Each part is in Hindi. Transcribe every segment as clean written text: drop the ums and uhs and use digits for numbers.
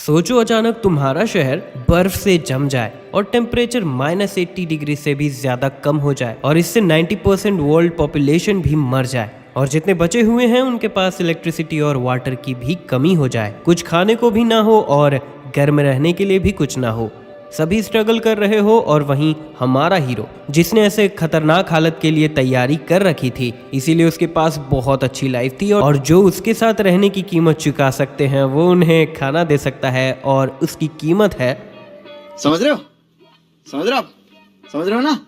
सोचो अचानक तुम्हारा शहर बर्फ से जम जाए और टेम्परेचर -80 डिग्री से भी ज्यादा कम हो जाए और इससे 90% वर्ल्ड पॉपुलेशन भी मर जाए और जितने बचे हुए हैं उनके पास इलेक्ट्रिसिटी और वाटर की भी कमी हो जाए, कुछ खाने को भी ना हो और गर्म रहने के लिए भी कुछ ना हो। सभी स्ट्रगल कर रहे हो और वहीं हमारा हीरो जिसने ऐसे खतरनाक हालत के लिए तैयारी कर रखी थी, इसीलिए उसके पास बहुत अच्छी लाइफ थी और जो उसके साथ रहने की कीमत चुका सकते हैं वो उन्हें खाना दे सकता है और उसकी कीमत है, समझ रहे हो? समझ रहे हो आप? समझ रहे हो ना?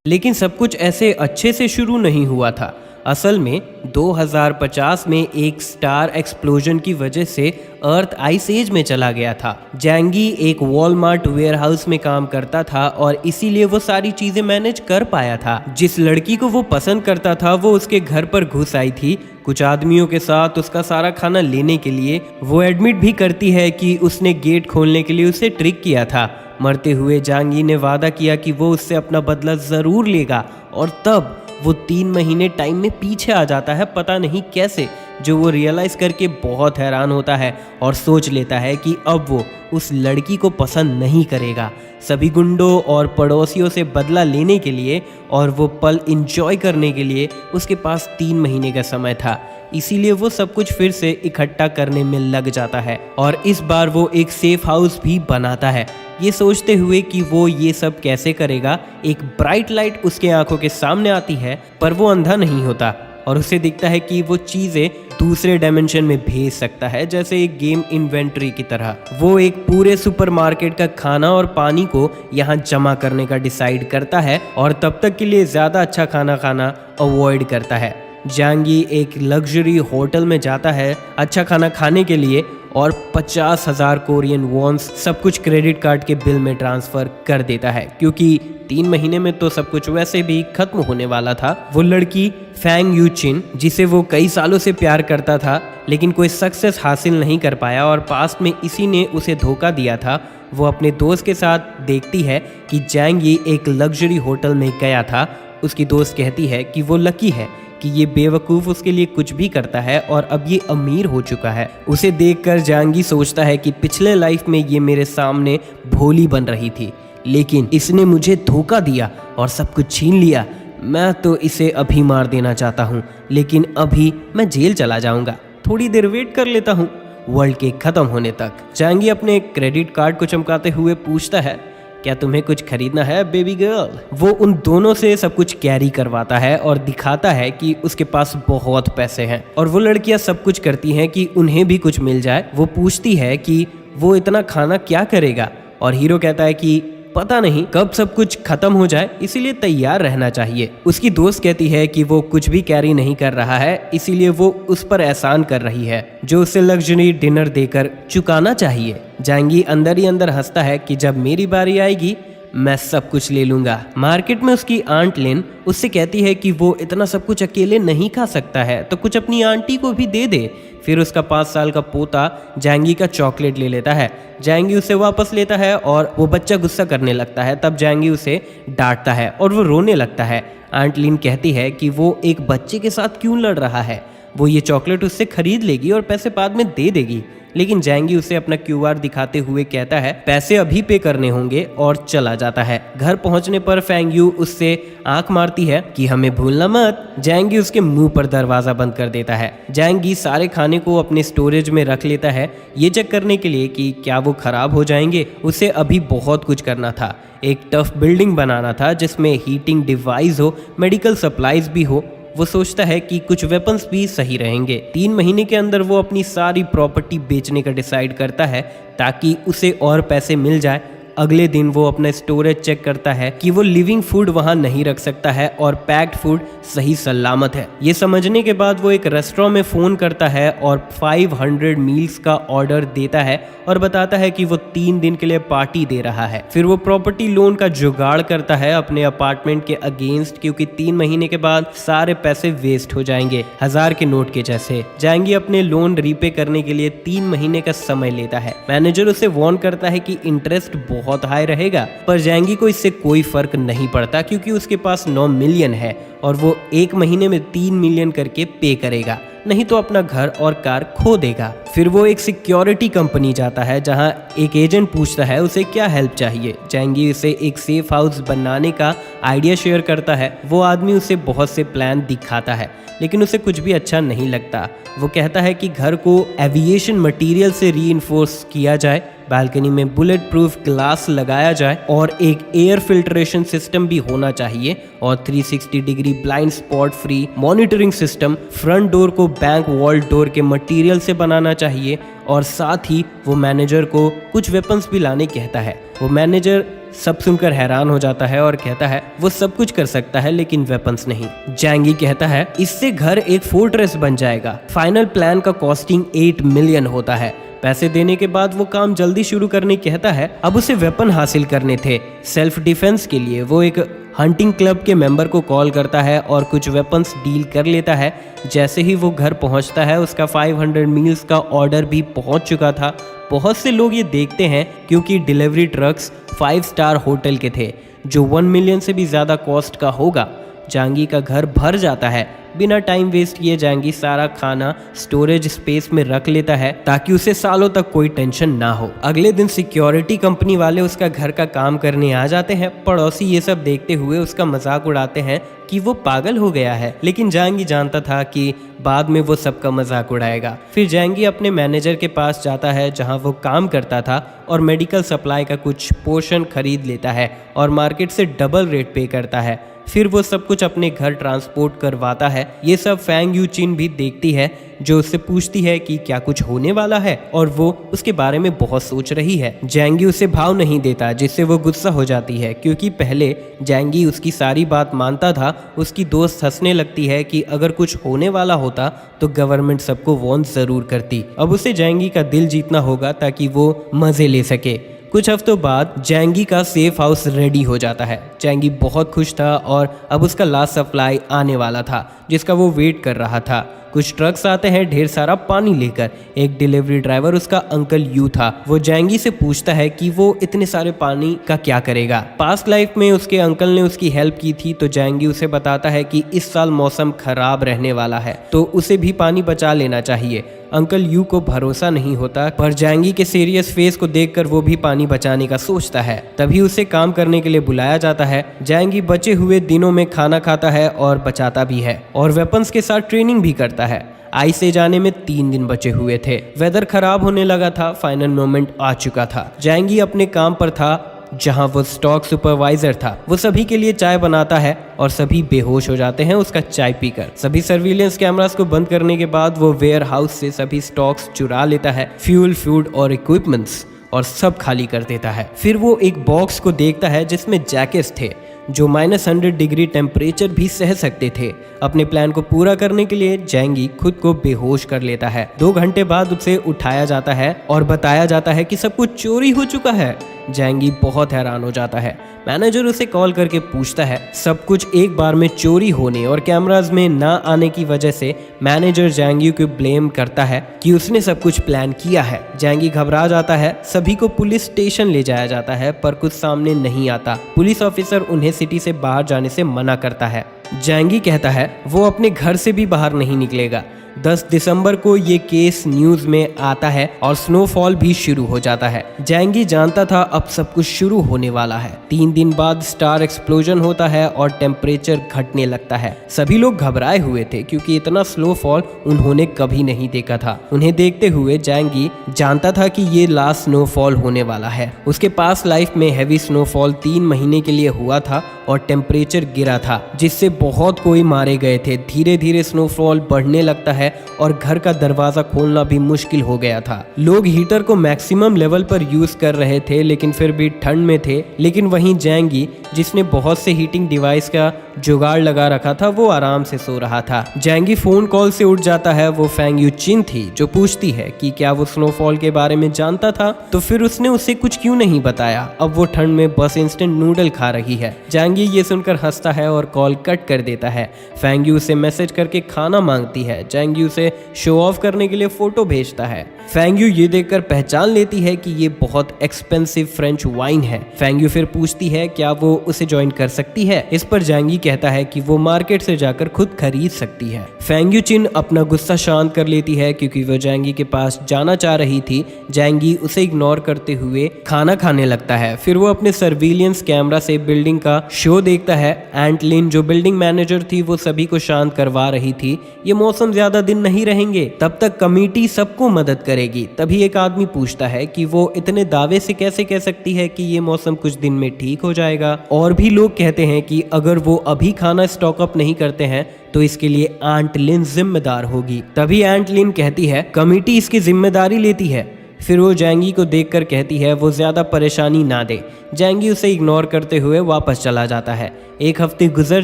लेकिन सब कुछ ऐसे अच्छे से शुरू नहीं हुआ था। असल में 2050 में एक स्टार एक्सप्लोजन की वजह से अर्थ आइस एज में चला गया था। जैंगी एक वॉलमार्ट वेयरहाउस में काम करता था और इसीलिए वो सारी चीजें मैनेज कर पाया था। जिस लड़की को वो पसंद करता था वो उसके घर पर घुस आई थी कुछ आदमियों के साथ उसका सारा खाना लेने के लिए। वो एडमिट भी करती है कि उसने गेट खोलने के लिए उसे ट्रिक किया था। मरते हुए जांगी ने वादा किया कि वो उससे अपना बदला जरूर लेगा और तब वो 3 महीने टाइम में पीछे आ जाता है, पता नहीं कैसे, जो वो रियलाइज़ करके बहुत हैरान होता है और सोच लेता है कि अब वो उस लड़की को पसंद नहीं करेगा। सभी गुंडों और पड़ोसियों से बदला लेने के लिए और वो पल इंजॉय करने के लिए उसके पास 3 महीने का समय था, इसीलिए वो सब कुछ फिर से इकट्ठा करने में लग जाता है और इस बार वो एक सेफ हाउस भी बनाता है, ये सोचते हुए कि वो ये सब कैसे करेगा। एक ब्राइट लाइट उसके आंखों के सामने आती है पर वो अंधा नहीं होता और उसे दिखता है कि वो चीज़ें दूसरे डायमेंशन में भेज सकता है, जैसे एक गेम इन्वेंट्री की तरह। वो एक पूरे सुपरमार्केट का खाना और पानी को यहाँ जमा करने का डिसाइड करता है और तब तक के लिए ज़्यादा अच्छा खाना खाना अवॉइड करता है। जांगी एक लग्जरी होटल में जाता है अच्छा खाना खाने के लिए और 50,000 कोरियन वॉन्स सब कुछ क्रेडिट कार्ड के बिल में ट्रांसफ़र कर देता है, क्योंकि 3 महीने में तो सब कुछ वैसे भी खत्म होने वाला था। वो लड़की फैंग यूचिन, जिसे वो कई सालों से प्यार करता था लेकिन कोई सक्सेस हासिल नहीं कर पाया और पास्ट में इसी ने उसे धोखा दिया था, वो अपने दोस्त के साथ देखती है कि जांगी एक लग्जरी होटल में गया था। उसकी दोस्त कहती है कि वो लकी है कि ये बेवकूफ़ उसके लिए कुछ भी करता है और अब ये अमीर हो चुका है। उसे देखकर जांगी सोचता है कि पिछले लाइफ में ये मेरे सामने भोली बन रही थी लेकिन इसने मुझे धोखा दिया और सब कुछ छीन लिया। मैं तो इसे अभी मार देना चाहता हूँ लेकिन अभी मैं जेल चला जाऊँगा, थोड़ी देर वेट कर लेता हूँ वर्ल्ड के ख़त्म होने तक। जांगी अपने क्रेडिट कार्ड को चमकाते हुए पूछता है, क्या तुम्हें कुछ खरीदना है बेबी गर्ल? वो उन दोनों से सब कुछ कैरी करवाता है और दिखाता है कि उसके पास बहुत पैसे हैं और वो लड़कियां सब कुछ करती हैं कि उन्हें भी कुछ मिल जाए। वो पूछती है कि वो इतना खाना क्या करेगा और हीरो कहता है कि पता नहीं कब सब कुछ खत्म हो जाए, इसीलिए तैयार रहना चाहिए। उसकी दोस्त कहती है कि वो कुछ भी कैरी नहीं कर रहा है, इसीलिए वो उस पर एहसान कर रही है जो उसे लग्जरी डिनर देकर चुकाना चाहिए। जांगी अंदर ही अंदर हंसता है कि जब मेरी बारी आएगी मैं सब कुछ ले लूंगा। मार्केट में उसकी आंट लिन उससे कहती है कि वो इतना सब कुछ अकेले नहीं खा सकता है तो कुछ अपनी आंटी को भी दे दे। फिर उसका 5 साल का पोता जांगी का चॉकलेट ले लेता है। जांगी उसे वापस लेता है और वो बच्चा गुस्सा करने लगता है, तब जांगी उसे डांटता है और वो रोने लगता है। आंट लिन कहती है कि वो एक बच्चे के साथ क्यों लड़ रहा है, वो ये चॉकलेट उससे खरीद लेगी और पैसे बाद में दे देगी। लेकिन जांगी उसे अपना QR दिखाते हुए कहता है पैसे अभी पे करने होंगे और चला जाता है। घर पहुंचने पर फैंग यू उससे आंख मारती है कि हमें भूलना मत। जांगी उसके मुंह पर दरवाजा बंद कर देता है। जांगी सारे खाने को अपने स्टोरेज में रख लेता है ये चेक करने के लिए कि क्या वो खराब हो जाएंगे। उसे अभी बहुत कुछ करना था, एक टफ बिल्डिंग बनाना था जिसमें हीटिंग डिवाइस हो, मेडिकल सप्लाईज भी हो। वो सोचता है कि कुछ वेपन्स भी सही रहेंगे। 3 महीने के अंदर वो अपनी सारी प्रॉपर्टी बेचने का डिसाइड करता है ताकि उसे और पैसे मिल जाए। अगले दिन वो अपना स्टोरेज चेक करता है कि वो लिविंग फूड वहाँ नहीं रख सकता है और पैक्ड फूड सही सलामत है। ये समझने के बाद वो एक रेस्टोरेंट में फ़ोन करता है और 500 मील्स का ऑर्डर देता है और बताता है कि वो 3 दिन के लिए पार्टी दे रहा है। फिर वो प्रॉपर्टी लोन का जुगाड़ करता है अपने अपार्टमेंट के अगेंस्ट, क्योंकि 3 महीने के बाद सारे पैसे वेस्ट हो जाएंगे, 1000 के नोट के जैसे। जांगी अपने लोन रीपे करने के लिए 3 महीने का समय लेता है। मैनेजर उसे वार्न करता है कि इंटरेस्ट बहुत हाई रहेगा, पर जैंगी को इससे कोई फर्क नहीं पड़ता क्योंकि उसके पास 9 मिलियन है और वो 1 महीने में 3 मिलियन करके पे करेगा, नहीं तो अपना घर और कार खो देगा। फिर वो एक सिक्योरिटी कंपनी जाता है जहां एक एजेंट पूछता है उसे क्या हेल्प चाहिए। जैंगी उसे एक सेफ हाउस बनाने का आइडिया शेयर करता है। वो आदमी उसे बहुत से प्लान दिखाता है लेकिन उसे कुछ भी अच्छा नहीं लगता। वो कहता है कि घर को एविएशन मटेरियल से रीइंफोर्स किया जाए, बालकनी में बुलेट प्रूफ ग्लास लगाया जाए और एक एयर फिल्ट्रेशन सिस्टम भी होना चाहिए और 360 degree blind spot free monitoring system. Front door को बैंक वॉल्ट डोर के मटेरियल से बनाना चाहिए और साथ ही वो मैनेजर को कुछ वेपन्स भी लाने कहता है। वो मैनेजर सब सुनकर हैरान हो जाता है और कहता है वो सब कुछ कर सकता है लेकिन वेपन्स नहीं। जैंगी कहता है इससे घर एक फोर्ट्रेस बन जाएगा। फाइनल प्लान का कॉस्टिंग 8 मिलियन होता है। पैसे देने के बाद वो काम जल्दी शुरू करने कहता है। अब उसे वेपन हासिल करने थे सेल्फ डिफेंस के लिए। वो एक हंटिंग क्लब के मेंबर को कॉल करता है और कुछ वेपन्स डील कर लेता है। जैसे ही वो घर पहुंचता है उसका 500 मील्स का ऑर्डर भी पहुंच चुका था। बहुत से लोग ये देखते हैं क्योंकि डिलीवरी ट्रक्स 5 स्टार होटल के थे जो 1 मिलियन से भी ज़्यादा कॉस्ट का होगा। जैंगी का घर भर जाता है। बिना टाइम वेस्ट किए जैंगी सारा खाना स्टोरेज स्पेस में रख लेता है ताकि उसे सालों तक कोई टेंशन ना हो। अगले दिन सिक्योरिटी कंपनी वाले उसका घर का काम करने आ जाते हैं। पड़ोसी ये सब देखते हुए उसका मजाक उड़ाते हैं कि वो पागल हो गया है, लेकिन जैंगी जानता था कि बाद में वो सबका मजाक उड़ाएगा। फिर जैंगी अपने मैनेजर के पास जाता है जहां वो काम करता था और मेडिकल सप्लाई का कुछ पोर्शन खरीद लेता है और मार्केट से डबल रेट पे करता है। फिर वो सब कुछ अपने घर ट्रांसपोर्ट करवाता है। ये सब फैंग यू चिन भी देखती है जो उससे पूछती है कि क्या कुछ होने वाला है और वो उसके बारे में बहुत सोच रही है। जैंगी उसे भाव नहीं देता जिससे वो गुस्सा हो जाती है क्योंकि पहले जैंगी उसकी सारी बात मानता था। उसकी दोस्त हंसने लगती है कि अगर कुछ होने वाला होता तो गवर्नमेंट सबको वार्न जरूर करती। अब उसे जैंगी का दिल जीतना होगा ताकि वो मजे ले सके। कुछ हफ्तों बाद जैंगी का सेफ हाउस रेडी हो जाता है। जैंगी बहुत खुश था और अब उसका लास्ट सप्लाई आने वाला था जिसका वो वेट कर रहा था। कुछ ट्रक्स आते हैं ढेर सारा पानी लेकर। एक डिलीवरी ड्राइवर उसका अंकल यू था। वो जैंगी से पूछता है कि वो इतने सारे पानी का क्या करेगा। पास्ट लाइफ में उसके अंकल ने उसकी हेल्प की थी तो जैंगी उसे बताता है कि इस साल मौसम खराब रहने वाला है तो उसे भी पानी बचा लेना चाहिए। अंकल यू को भरोसा नहीं होता पर जैंगी के सीरियस फेस को देखकर वो भी पानी बचाने का सोचता है। तभी उसे काम करने के लिए बुलाया जाता है। जैंगी बचे हुए दिनों में खाना खाता है और बचाता भी है और वेपन्स के साथ ट्रेनिंग भी करता है। आइस एज आने में 3 दिन बचे हुए थे। वेदर खराब होने लगा था। फाइनल मोमेंट आ चुका था। जैंगी अपने काम पर था जहां वो स्टॉक सुपरवाइजर था। वो सभी के लिए चाय बनाता है और सभी बेहोश हो जाते हैं उसका चाय पीकर। सभी सर्विलेंस कैमरास को बंद करने के बाद वो वेयर हाउस से सभी स्टॉक्स चुरा लेता है, फ्यूल, फूड और इक्विपमेंट्स, और सब खाली कर देता है। फिर वो एक बॉक्स को देखता है जिसमें जैकेट्स थे जो -100 डिग्री टेम्परेचर भी सह सकते थे। अपने प्लान को पूरा करने के लिए जैंगी खुद को बेहोश कर लेता है। 2 घंटे बाद उसे उठाया जाता है और बताया जाता है कि सब कुछ चोरी हो चुका है। जैंगी बहुत हैरान हो जाता है। मैनेजर उसे कॉल करके पूछता है। सब कुछ एक बार में चोरी होने और कैमरास में ना आने की वजह से मैनेजर जैंगी को ब्लेम करता है कि उसने सब कुछ प्लान किया है। जैंगी घबरा जाता है। सभी को पुलिस स्टेशन ले जाया जाता है पर कुछ सामने नहीं आता। पुलिस ऑफिसर उन्हें सिटी से बाहर जाने से मना करता है। जैंगी कहता है वो अपने घर से भी बाहर नहीं निकलेगा। 10 दिसंबर को ये केस न्यूज में आता है और स्नोफॉल भी शुरू हो जाता है। जैंगी जानता था अब सब कुछ शुरू होने वाला है। 3 दिन बाद स्टार एक्सप्लोजन होता है और टेम्परेचर घटने लगता है। सभी लोग घबराए हुए थे क्योंकि इतना स्नोफॉल उन्होंने कभी नहीं देखा था। उन्हें देखते हुए जैंगी जानता था कि ये लास्ट स्नोफॉल होने वाला है। उसके पास लाइफ में हैवी स्नोफॉल 3 महीने के लिए हुआ था और टेम्परेचर गिरा था जिससे बहुत कोई मारे गए थे। धीरे धीरे स्नोफॉल बढ़ने लगता है और घर का दरवाजा खोलना भी मुश्किल हो गया था। लोग हीटर को मैक्सिमम लेवल पर यूज कर रहे थे लेकिन फिर भी ठंड में थे। लेकिन वहीं जैंगी जिसने बहुत से हीटिंग डिवाइस का जुगाड़ लगा रखा था वो आराम से सो रहा था। जैंगी फोन कॉल से उठ जाता है। वो फेंग यूचिन थी जो पूछती है कि क्या वो स्नोफॉल के बारे में जानता था, तो फिर उसने उसे कुछ क्यों नहीं बताया। अब वो ठंड में बस इंस्टेंट नूडल खा रही है। जैंगी ये सुनकर हंसता है और कॉल कट कर देता है। फेंग यू उसे मैसेज करके खाना मांगती है। जैंगी उसे शो ऑफ करने के लिए फोटो भेजता है। फेंग यू ये देखकर पहचान लेती है कि ये बहुत एक्सपेंसिव फ्रेंच वाइन है। फेंग यू फिर पूछती है क्या वो उसे ज्वाइन कर सकती है। इस पर जैंगी कहता है कि वो मार्केट से जाकर खुद खरीद सकती है। फेंग यू चिन अपना गुस्सा शांत कर लेती है क्योंकि वो जैंगी के पास जाना चाह रही थी। जैंगी उसे इग्नोर करते हुए खाना खाने लगता है। फिर वो अपने सर्विलियंस कैमरा से बिल्डिंग का शो देखता है। एंट लिन जो बिल्डिंग मैनेजर थी वो सभी को शांत करवा रही थी। ये मौसम ज्यादा दिन नहीं रहेंगे, तब तक कमेटी सबको मदद करेगी। तभी एक आदमी पूछता है कि वो इतने दावे से कैसे कह सकती है कि ये मौसम कुछ दिन में ठीक हो जाएगा। और भी लोग कहते हैं कि अगर वो अभी खाना स्टॉक अप नहीं करते हैं तो इसके लिए आंट लिन जिम्मेदार होगी। तभी आंट लिन कहती है कमेटी इसकी जिम्मेदारी लेती है। फिर वो जैंगी को देखकर कहती है वो ज्यादा परेशानी ना दे। जैंगी उसे इग्नोर करते हुए वापस चला जाता है। एक हफ्ते गुजर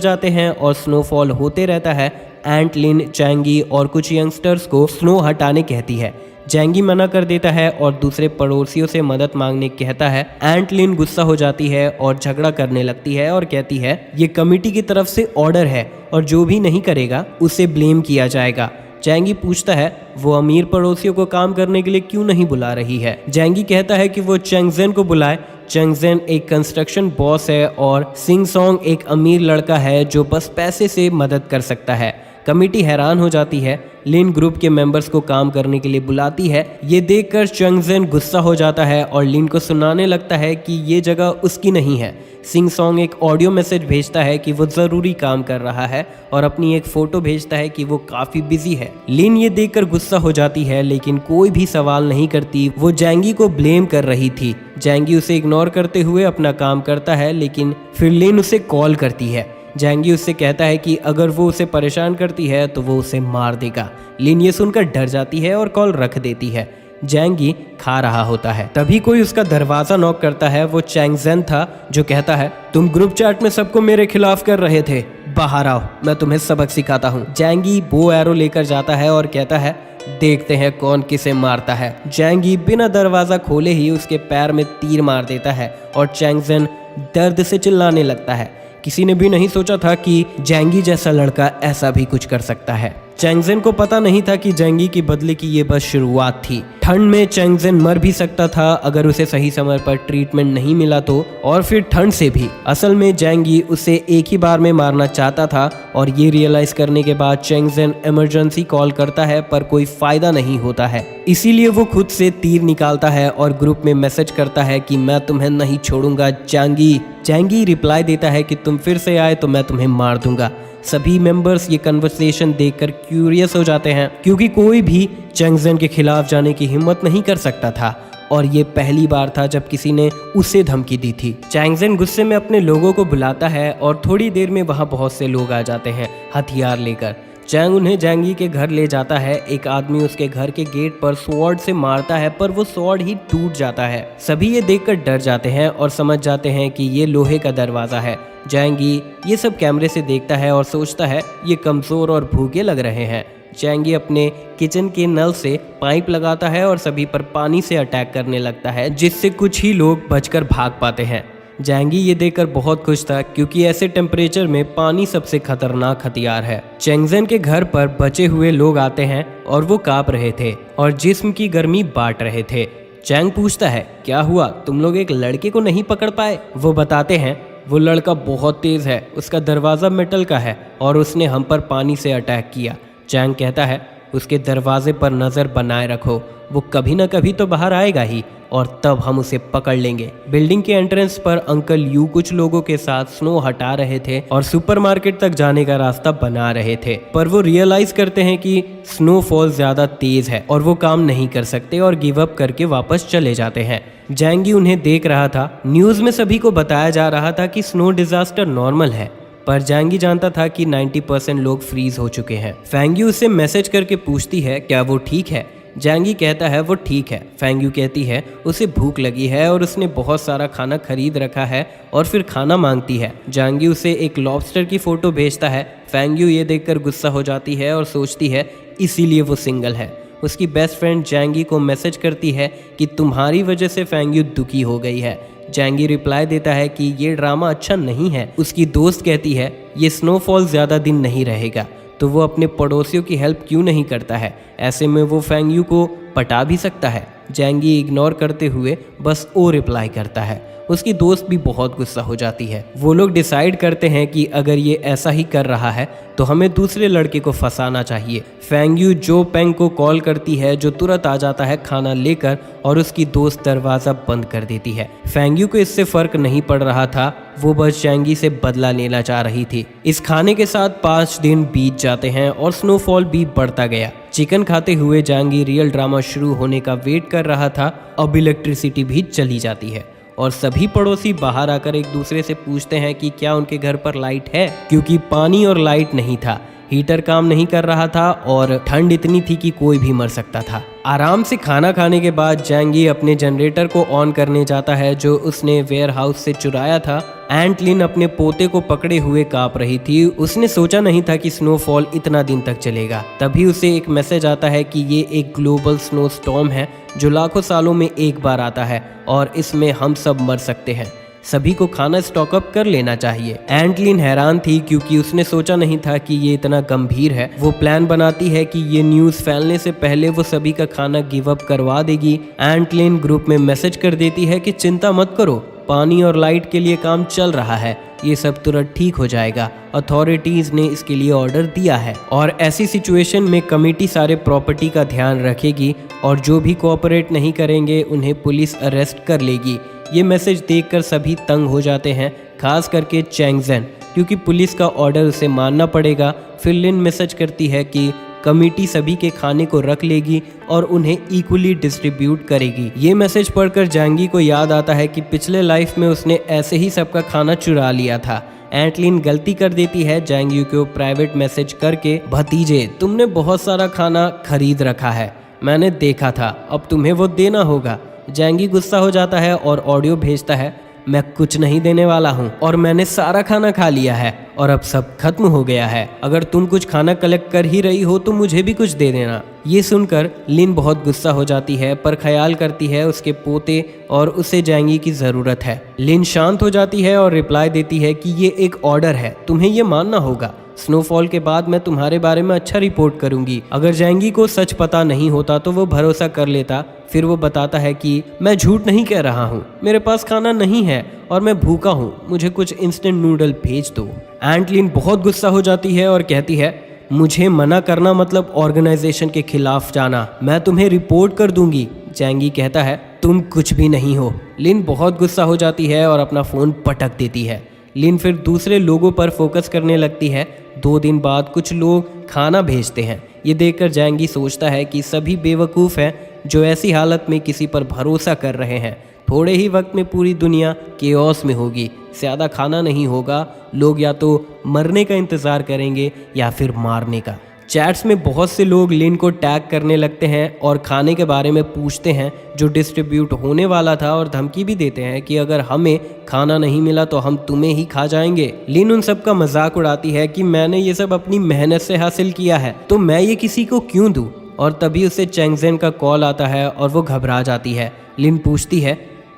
जाते हैं और स्नोफॉल होते रहता है। एंट लिन जैंगी और कुछ यंगस्टर्स को स्नो हटाने कहती है। जैंगी मना कर देता है और दूसरे पड़ोसियों से मदद मांगने कहता है। एंट लिन गुस्सा हो जाती है और झगड़ा करने लगती है और कहती है ये कमेटी की तरफ से ऑर्डर है और जो भी नहीं करेगा उसे ब्लेम किया जाएगा। जैंगी पूछता है वो अमीर पड़ोसियों को काम करने के लिए क्यों नहीं बुला रही है। जैंगी कहता है कि वो चेंगजेन को बुलाए। चेंगजेन एक कंस्ट्रक्शन बॉस है और सिंग सॉन्ग एक अमीर लड़का है जो बस पैसे से मदद कर सकता है। कमेटी हैरान हो जाती है। लिन ग्रुप के मेंबर्स को काम करने के लिए बुलाती है। ये देखकर चेंगजेन गुस्सा हो जाता है और लिन को सुनाने लगता है कि ये जगह उसकी नहीं है। सिंग सॉन्ग एक ऑडियो मैसेज भेजता है कि वो ज़रूरी काम कर रहा है और अपनी एक फ़ोटो भेजता है कि वो काफ़ी बिजी है। लिन ये देखकर गुस्सा हो जाती है लेकिन कोई भी सवाल नहीं करती। वो जैंगी को ब्लेम कर रही थी। जैंगी उसे इग्नोर करते हुए अपना काम करता है लेकिन फिर लिन उसे कॉल करती है। जैंगी उससे कहता है कि अगर वो उसे परेशान करती है तो वो उसे मार देगा। लिन ये सुनकर डर जाती है और कॉल रख देती है। जैंगी खा रहा होता है। तभी कोई उसका दरवाज़ा नॉक करता है। वो चेंगजेन था जो कहता है तुम ग्रुप चैट में सबको मेरे खिलाफ कर रहे थे, बाहर आओ, मैं तुम्हें सबक सिखाता हूँ। जैंगी बो एरो लेकर जाता है और कहता है देखते हैं कौन किसे मारता है। जैंगी बिना दरवाज़ा खोले ही उसके पैर में तीर मार देता है और चेंगजेन दर्द से चिल्लाने लगता है। किसी ने भी नहीं सोचा था कि जैंगी जैसा लड़का ऐसा भी कुछ कर सकता है। चेंगजेन को पता नहीं था कि जैंगी की बदले की ये बस शुरुआत थी। ठंड में चेंगजेन मर भी सकता था अगर उसे सही समय पर ट्रीटमेंट नहीं मिला तो, और फिर ठंड से भी। असल में जैंगी उसे एक ही बार में मारना चाहता था और ये रियलाइज करने के बाद चेंगजेन इमरजेंसी कॉल करता है पर कोई फायदा नहीं होता है। इसीलिए वो खुद से तीर निकालता है और ग्रुप में मैसेज करता है कि मैं तुम्हें नहीं छोड़ूंगा जैंगी। जैंगी रिप्लाई देता है कि तुम फिर से आए तो मैं तुम्हें मार दूंगा। सभी मेंबर्स ये कन्वर्सेशन देखकर क्यूरियस हो जाते हैं क्योंकि कोई भी चेंगजेन के खिलाफ जाने की हिम्मत नहीं कर सकता था और ये पहली बार था जब किसी ने उसे धमकी दी थी। चेंगजेन गुस्से में अपने लोगों को बुलाता है और थोड़ी देर में वहाँ बहुत से लोग आ जाते हैं हथियार लेकर। चैंग उन्हें जैंगी के घर ले जाता है। एक आदमी उसके घर के गेट पर स्वॉर्ड से मारता है पर वो स्वॉर्ड ही टूट जाता है। सभी ये देखकर डर जाते हैं और समझ जाते हैं कि ये लोहे का दरवाज़ा है। जैंगी ये सब कैमरे से देखता है और सोचता है ये कमज़ोर और भूखे लग रहे हैं। जैंगी अपने किचन के नल से पाइप लगाता है और सभी पर पानी से अटैक करने लगता है जिससे कुछ ही लोग बचकर भाग पाते हैं। जैंगी ये देखकर बहुत खुश था क्योंकि ऐसे टेम्परेचर में पानी सबसे खतरनाक हथियार है। चेंगजेन के घर पर बचे हुए लोग आते हैं और वो कांप रहे थे और जिस्म की गर्मी बांट रहे थे। चैंग पूछता है क्या हुआ, तुम लोग एक लड़के को नहीं पकड़ पाए? वो बताते हैं वो लड़का बहुत तेज है, उसका दरवाज़ा मेटल का है और उसने हम पर पानी से अटैक किया। चैंग कहता है उसके दरवाजे पर नज़र बनाए रखो, वो कभी ना कभी तो बाहर आएगा ही और तब हम उसे पकड़ लेंगे। बिल्डिंग के एंट्रेंस पर अंकल यू कुछ लोगों के साथ स्नो हटा रहे थे और सुपरमार्केट तक जाने का रास्ता बना रहे थे, पर वो रियलाइज करते हैं कि स्नोफॉल ज्यादा तेज है और वो काम नहीं कर सकते और गिव अप करके वापस चले जाते हैं। जैंगी उन्हें देख रहा था। न्यूज़ में सभी को बताया जा रहा था कि स्नो डिजास्टर नॉर्मल है, पर जैंगी जानता था कि 90% लोग फ्रीज हो चुके हैं। फेंग यू उससे मैसेज करके पूछती है क्या वो ठीक है। जैंगी कहता है वो ठीक है। फेंग यू कहती है उसे भूख लगी है और उसने बहुत सारा खाना खरीद रखा है और फिर खाना मांगती है। जैंगी उसे एक लॉबस्टर की फ़ोटो भेजता है। फेंग यू ये देखकर गुस्सा हो जाती है और सोचती है इसीलिए वो सिंगल है। उसकी बेस्ट फ्रेंड जैंगी को मैसेज करती है कि तुम्हारी वजह से फेंग यू दुखी हो गई है। जैंगी रिप्लाई देता है कि ये ड्रामा अच्छा नहीं है। उसकी दोस्त कहती है ये स्नोफॉल ज़्यादा दिन नहीं रहेगा, तो वो अपने पड़ोसियों की हेल्प क्यों नहीं करता है, ऐसे में वो फेंग यू को पटा भी सकता है। जैंगी इग्नोर करते हुए बस ओ रिप्लाई करता है। उसकी दोस्त भी बहुत गुस्सा हो जाती है। वो लोग डिसाइड करते हैं कि अगर ये ऐसा ही कर रहा है तो हमें दूसरे लड़के को फंसाना चाहिए। फेंग यू जो पेंग को कॉल करती है जो तुरंत आ जाता है खाना लेकर और उसकी दोस्त दरवाज़ा बंद कर देती है। फेंग यू को इससे फ़र्क नहीं पड़ रहा था, वो बस जैंगी से बदला लेना चाह रही थी। इस खाने के साथ 5 दिन बीत जाते हैं और स्नोफॉल भी बढ़ता गया। चिकन खाते हुए जैंगी रियल ड्रामा शुरू होने का वेट कर रहा था। अब इलेक्ट्रिसिटी भी चली जाती है और सभी पड़ोसी बाहर आकर एक दूसरे से पूछते हैं कि क्या उनके घर पर लाइट है, क्योंकि पानी और लाइट नहीं था। हीटर काम नहीं कर रहा था और ठंड इतनी थी कि कोई भी मर सकता था। आराम से खाना खाने के बाद जैंगी अपने जनरेटर को ऑन करने जाता है जो उसने वेयर हाउस से चुराया था। एंट लिन अपने पोते को पकड़े हुए कांप रही थी। उसने सोचा नहीं था कि स्नोफॉल इतना दिन तक चलेगा। तभी उसे एक मैसेज आता है कि ये एक ग्लोबल स्नो स्टॉर्म है जो लाखों सालों में एक बार आता है और इसमें हम सब मर सकते हैं। सभी को खाना स्टॉक अप कर लेना चाहिए। एंटलिन हैरान थी क्योंकि उसने सोचा नहीं था कि ये इतना गंभीर है। वो प्लान बनाती है कि ये न्यूज़ फैलने से पहले वो सभी का खाना गिव अप करवा देगी। एंटलिन ग्रुप में मैसेज कर देती है कि चिंता मत करो, पानी और लाइट के लिए काम चल रहा है, ये सब तुरंत ठीक हो जाएगा। अथॉरिटीज ने इसके लिए ऑर्डर दिया है और ऐसी सिचुएशन में कमेटी सारे प्रॉपर्टी का ध्यान रखेगी और जो भी कोऑपरेट नहीं करेंगे उन्हें पुलिस अरेस्ट कर लेगी। ये मैसेज देखकर सभी तंग हो जाते हैं, खास करके चैंगजेन, क्योंकि पुलिस का ऑर्डर उसे मानना पड़ेगा। फिर लिन मैसेज करती है कि कमेटी सभी के खाने को रख लेगी और उन्हें इक्वली डिस्ट्रीब्यूट करेगी। ये मैसेज पढ़कर जैंगी को याद आता है कि पिछले लाइफ में उसने ऐसे ही सबका खाना चुरा लिया था। एंटलिन गलती कर देती है जैंगी को प्राइवेट मैसेज करके, भतीजे तुमने बहुत सारा खाना खरीद रखा है, मैंने देखा था, अब तुम्हें वो देना होगा। जैंगी गुस्सा हो जाता है और ऑडियो भेजता है, मैं कुछ नहीं देने वाला हूँ और मैंने सारा खाना खा लिया है और अब सब खत्म हो गया है। अगर तुम कुछ खाना कलेक्ट कर ही रही हो तो मुझे भी कुछ दे देना। ये सुनकर लिन बहुत गुस्सा हो जाती है पर ख्याल करती है उसके पोते और उसे जैंगी की ज़रूरत है। लिन शांत हो जाती है और रिप्लाई देती है कि ये एक ऑर्डर है, तुम्हें ये मानना होगा। स्नोफॉल के बाद मैं तुम्हारे बारे में अच्छा रिपोर्ट करूंगी। अगर जैंगी को सच पता नहीं होता तो वो भरोसा कर लेता। फिर वो बताता है कि मैं झूठ नहीं कह रहा हूँ, मेरे पास खाना नहीं है और मैं भूखा हूँ, मुझे कुछ इंस्टेंट नूडल भेज दो। एंटलिन बहुत गुस्सा हो जाती है और कहती है, मुझे मना करना मतलब ऑर्गेनाइजेशन के खिलाफ जाना, मैं तुम्हें रिपोर्ट कर दूंगी। जैंगी कहता है, तुम कुछ भी नहीं हो। लिन बहुत गुस्सा हो जाती है और अपना फ़ोन पटक देती है। लिन फिर दूसरे लोगों पर फोकस करने लगती है। 2 दिन बाद कुछ लोग खाना भेजते हैं। ये देखकर जैंगी सोचता है कि सभी बेवकूफ़ हैं जो ऐसी हालत में किसी पर भरोसा कर रहे हैं। थोड़े ही वक्त में पूरी दुनिया केओस में होगी, ज़्यादा खाना नहीं होगा, लोग या तो मरने का इंतज़ार करेंगे या फिर मारने का। चैट्स में बहुत से लोग लिन को टैग करने लगते हैं और खाने के बारे में पूछते हैं जो डिस्ट्रीब्यूट होने वाला था और धमकी भी देते हैं कि अगर हमें खाना नहीं मिला तो हम तुम्हें ही खा जाएंगे। लिन उन सब का मजाक उड़ाती है कि मैंने ये सब अपनी मेहनत से हासिल किया है तो मैं ये किसी को क्यों दूँ। और तभी उसे चैंगजेन का कॉल आता है और वो घबरा जाती है। लिन पूछती है,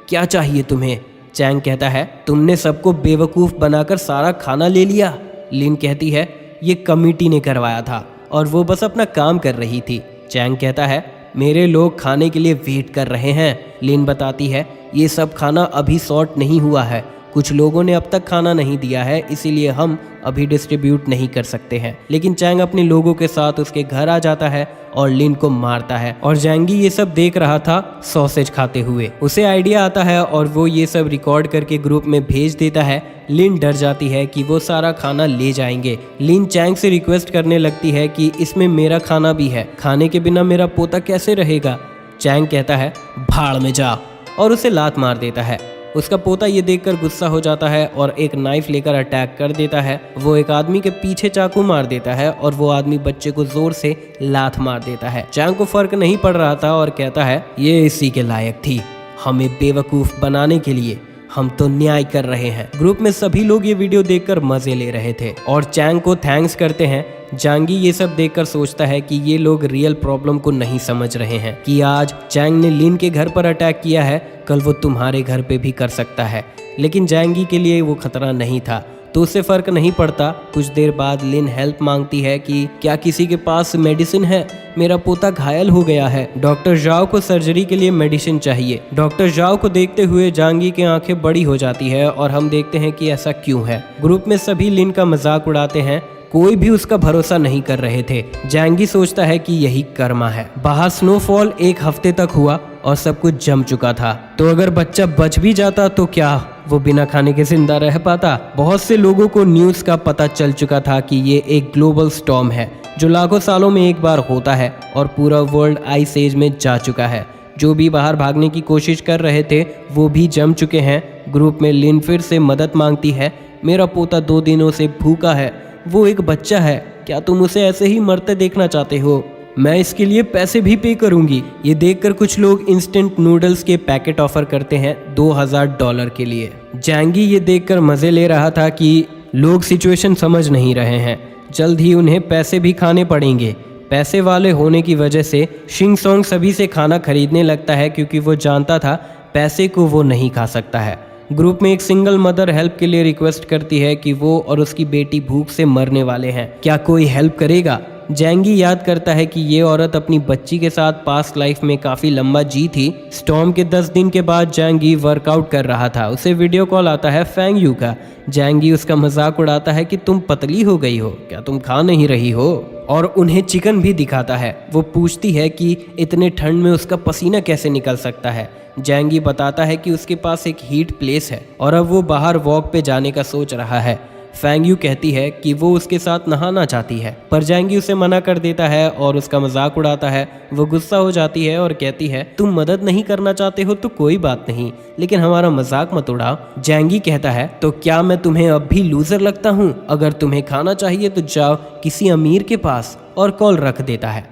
क्या चाहिए तुम्हें? चैंग कहता है, तुमने सबको बेवकूफ़ बनाकर सारा खाना ले लिया। लिन कहती है, ये कमेटी ने करवाया था और वो बस अपना काम कर रही थी। चैंग कहता है, मेरे लोग खाने के लिए वेट कर रहे हैं। लिन बताती है, ये सब खाना अभी सॉर्ट नहीं हुआ है, कुछ लोगों ने अब तक खाना नहीं दिया है, इसीलिए हम अभी डिस्ट्रीब्यूट नहीं कर सकते हैं। लेकिन चैंग अपने लोगों के साथ उसके घर आ जाता है और लिन को मारता है और जैंगी ये सब देख रहा था सॉसेज खाते हुए। उसे आइडिया आता है और वो ये सब रिकॉर्ड करके ग्रुप में भेज देता है। लिन डर जाती है कि वो सारा खाना ले जाएंगे। लिन चैंग से रिक्वेस्ट करने लगती है कि इसमें मेरा खाना भी है, खाने के बिना मेरा पोता कैसे रहेगा। चैंग कहता है, भाड़ में जा, और उसे लात मार देता है। उसका पोता ये देखकर गुस्सा हो जाता है और एक नाइफ लेकर अटैक कर देता है। वो एक आदमी के पीछे चाकू मार देता है और वो आदमी बच्चे को जोर से लात मार देता है। चैंग को फर्क नहीं पड़ रहा था और कहता है ये इसी के लायक थी, हमें बेवकूफ बनाने के लिए, हम तो न्याय कर रहे हैं। ग्रुप में सभी लोग ये वीडियो देखकर मजे ले रहे थे और चैंग को थैंक्स करते हैं। जांगी ये सब देखकर सोचता है कि ये लोग रियल प्रॉब्लम को नहीं समझ रहे हैं कि आज चैंग ने लिन के घर पर अटैक किया है, कल वो तुम्हारे घर पे भी कर सकता है। लेकिन जांगी के लिए वो खतरा नहीं था तो उससे फर्क नहीं पड़ता। कुछ देर बाद लिन हेल्प मांगती है कि क्या किसी के पास मेडिसिन है, मेरा पोता घायल हो गया है, डॉक्टर जाओ को सर्जरी के लिए मेडिसिन चाहिए। डॉक्टर जाओ को देखते हुए जांगी की आंखें बड़ी हो जाती है और हम देखते हैं कि ऐसा क्यों है। ग्रुप में सभी लिन का मजाक उड़ाते हैं, कोई भी उसका भरोसा नहीं कर रहे थे। जांगी सोचता है कि यही कर्मा है। बाहर स्नोफॉल 1 हफ्ते तक हुआ और सब कुछ जम चुका था, तो अगर बच्चा बच भी जाता तो क्या वो बिना खाने के जिंदा रह पाता? बहुत से लोगों को न्यूज़ का पता चल चुका था कि ये एक ग्लोबल स्टॉर्म है जो लाखों सालों में एक बार होता है और पूरा वर्ल्ड आइस एज में जा चुका है। जो भी बाहर भागने की कोशिश कर रहे थे वो भी जम चुके हैं। ग्रुप में लिन फिर से मदद मांगती है, मेरा पोता 2 दिनों से भूखा है, वो एक बच्चा है, क्या तुम उसे ऐसे ही मरते देखना चाहते हो? मैं इसके लिए पैसे भी पे करूंगी। ये देखकर कुछ लोग इंस्टेंट नूडल्स के पैकेट ऑफर करते हैं $2000 के लिए। जांगी ये देखकर मजे ले रहा था कि लोग सिचुएशन समझ नहीं रहे हैं, जल्द ही उन्हें पैसे भी खाने पड़ेंगे। पैसे वाले होने की वजह से शिंग सोंग सभी से खाना खरीदने लगता है क्योंकि वो जानता था पैसे को वो नहीं खा सकता है। ग्रुप में एक सिंगल मदर हेल्प के लिए रिक्वेस्ट करती है कि वो और उसकी बेटी भूख से मरने वाले हैं, क्या कोई हेल्प करेगा? जांगी याद करता है कि ये औरत अपनी बच्ची के साथ पास्ट लाइफ में काफ़ी लंबा जी थी। स्टॉर्म के 10 दिन के बाद जांगी वर्कआउट कर रहा था, उसे वीडियो कॉल आता है फैंग यू का। जांगी उसका मजाक उड़ाता है कि तुम पतली हो गई हो, क्या तुम खा नहीं रही हो? और उन्हें चिकन भी दिखाता है। वो पूछती है कि इतने ठंड में उसका पसीना कैसे निकल सकता है। जांगी बताता है कि उसके पास एक हीट प्लेस है और अब वो बाहर वॉक पे जाने का सोच रहा है। फैंग यू कहती है कि वो उसके साथ नहाना चाहती है, पर जांगी उसे मना कर देता है और उसका मजाक उड़ाता है। वो गुस्सा हो जाती है और कहती है तुम मदद नहीं करना चाहते हो तो कोई बात नहीं, लेकिन हमारा मजाक मत उड़ाओ। जांगी कहता है तो क्या मैं तुम्हें अब भी लूजर लगता हूँ? अगर तुम्हें खाना चाहिए तो जाओ किसी अमीर के पास, और कॉल रख देता है।